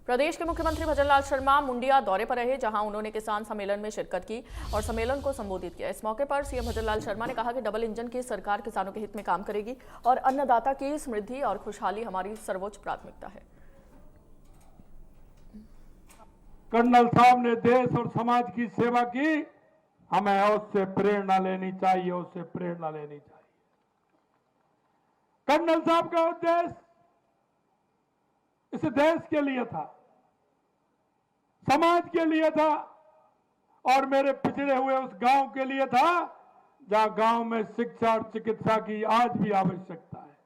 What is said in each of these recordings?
प्रदेश के मुख्यमंत्री भजनलाल शर्मा मुंडिया दौरे पर रहे, जहां उन्होंने किसान सम्मेलन में शिरकत की और सम्मेलन को संबोधित किया। इस मौके पर सीएम भजनलाल शर्मा ने कहा कि डबल इंजन की सरकार किसानों के हित में काम करेगी और अन्नदाता की समृद्धि और खुशहाली हमारी सर्वोच्च प्राथमिकता है। कर्नल साहब ने देश और समाज की सेवा की, हमें उससे प्रेरणा लेनी चाहिए, उससे प्रेरणा लेनी चाहिए। कर्नल साहब का उद्देश्य इस देश के लिए था, समाज के लिए था और मेरे पिछड़े हुए उस गांव के लिए था जहां गांव में शिक्षा और चिकित्सा की आज भी आवश्यकता है।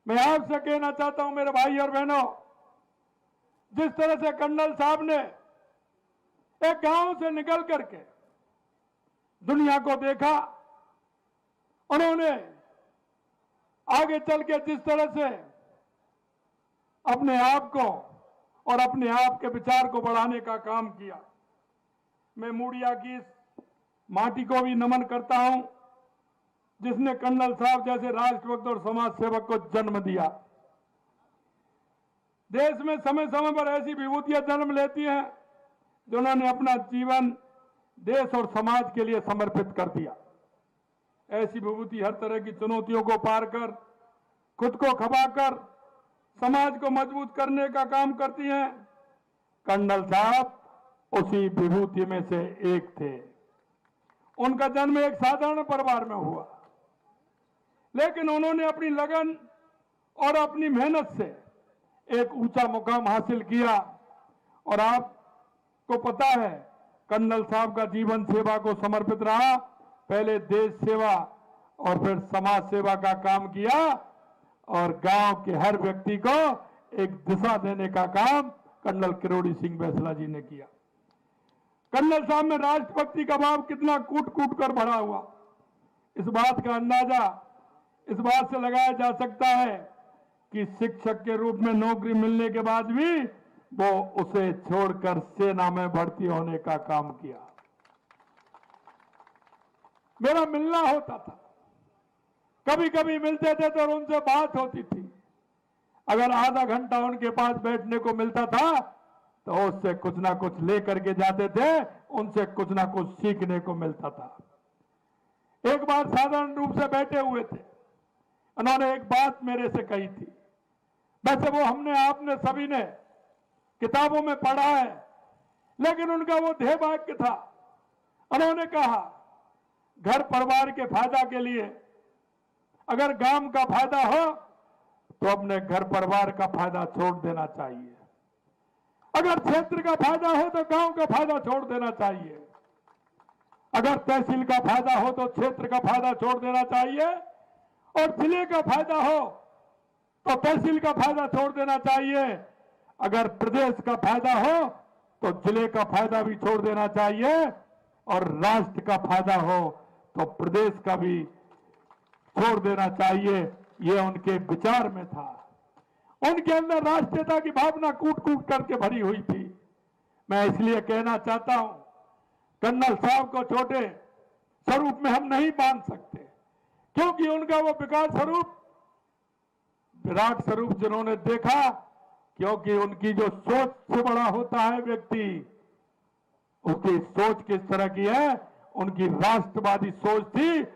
मैं आपसे कहना चाहता हूं मेरे भाई और बहनों, जिस तरह से कर्नल साहब ने एक गांव से निकल करके दुनिया को देखा, उन्होंने आगे चल के जिस तरह से अपने आप को और अपने आप के विचार को बढ़ाने का काम किया, मैं मुंडिया की इस माटी को भी नमन करता हूं जिसने कर्नल साहब जैसे राष्ट्रभक्त और समाज सेवक को जन्म दिया। देश में समय समय पर ऐसी विभूतियां जन्म लेती हैं जिन्होंने अपना जीवन देश और समाज के लिए समर्पित कर दिया। ऐसी विभूति हर तरह की चुनौतियों को पार कर, खुद को खपाकर समाज को मजबूत करने का काम करती हैं। कर्नल साहब उसी विभूति में से एक थे। उनका जन्म एक साधारण परिवार में हुआ, लेकिन उन्होंने अपनी लगन और अपनी मेहनत से एक ऊंचा मुकाम हासिल किया। और आपको पता है कर्नल साहब का जीवन सेवा को समर्पित रहा। पहले देश सेवा और फिर समाज सेवा का काम किया और गांव के हर व्यक्ति को एक दिशा देने का काम कर्नल किरोड़ी सिंह बैसला जी ने किया। कर्नल साहब में राष्ट्रभक्ति का भाव कितना कूट कूट कर भरा हुआ, इस बात का अंदाजा इस बात से लगाया जा सकता है कि शिक्षक के रूप में नौकरी मिलने के बाद भी वो उसे छोड़कर सेना में भर्ती होने का काम किया। मेरा मिलना होता था, कभी कभी मिलते थे तो उनसे बात होती थी। अगर आधा घंटा उनके पास बैठने को मिलता था तो उससे कुछ ना कुछ लेकर के जाते थे, उनसे कुछ ना कुछ सीखने को मिलता था। एक बार साधारण रूप से बैठे हुए थे, उन्होंने एक बात मेरे से कही थी। वैसे वो हमने आपने सभी ने किताबों में पढ़ा है, लेकिन उनका वो ध्येय वाक्य था। उन्होंने कहा, घर परिवार के फायदा के लिए अगर गांव का फायदा हो तो अपने घर परिवार का फायदा छोड़ देना चाहिए। अगर क्षेत्र का फायदा हो तो गांव का फायदा छोड़ देना चाहिए। अगर तहसील का फायदा हो तो क्षेत्र का फायदा छोड़ देना चाहिए और जिले का फायदा हो तो तहसील का फायदा छोड़ देना चाहिए। अगर प्रदेश का फायदा हो तो जिले का फायदा भी छोड़ देना चाहिए और राष्ट्र का फायदा हो तो प्रदेश का भी छोड़ देना चाहिए। ये उनके विचार में था। उनके अंदर राष्ट्रीयता की भावना कूट कूट करके भरी हुई थी। मैं इसलिए कहना चाहता हूं, कर्नल साहब को छोटे स्वरूप में हम नहीं मान सकते, क्योंकि उनका वो विकास स्वरूप, विराट स्वरूप जिन्होंने देखा, क्योंकि उनकी जो सोच से बड़ा होता है व्यक्ति, उसकी सोच किस तरह की है, उनकी राष्ट्रवादी सोच थी।